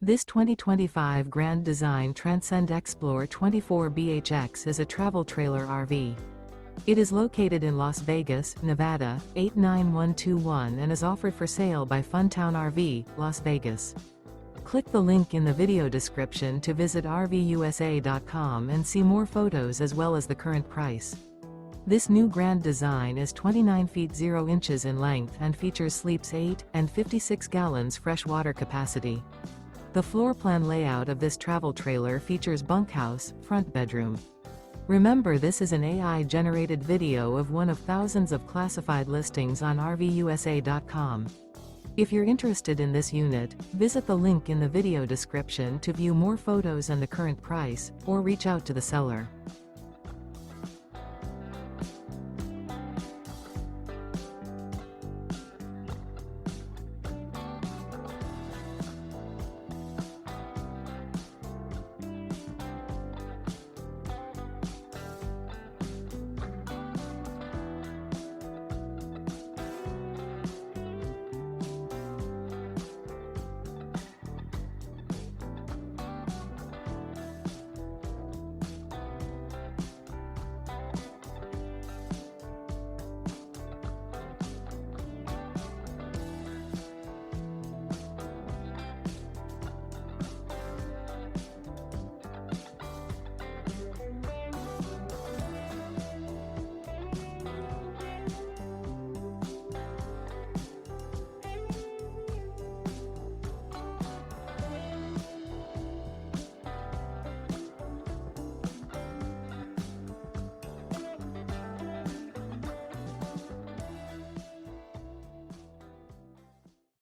This 2025 Grand Design Transcend Xplor 24BHX is a travel trailer RV. It is located in Las Vegas, Nevada, 89121 and is offered for sale by Funtown RV, Las Vegas. Click the link in the video description to visit RVUSA.com and see more photos as well as the current price. This new Grand Design is 29 feet 0 inches in length and features sleeps 8 and 56 gallons fresh water capacity. The floor plan layout of this travel trailer features bunkhouse, front bedroom. Remember, this is an AI-generated video of one of thousands of classified listings on RVUSA.com. If you're interested in this unit, visit the link in the video description to view more photos and the current price, or reach out to the seller.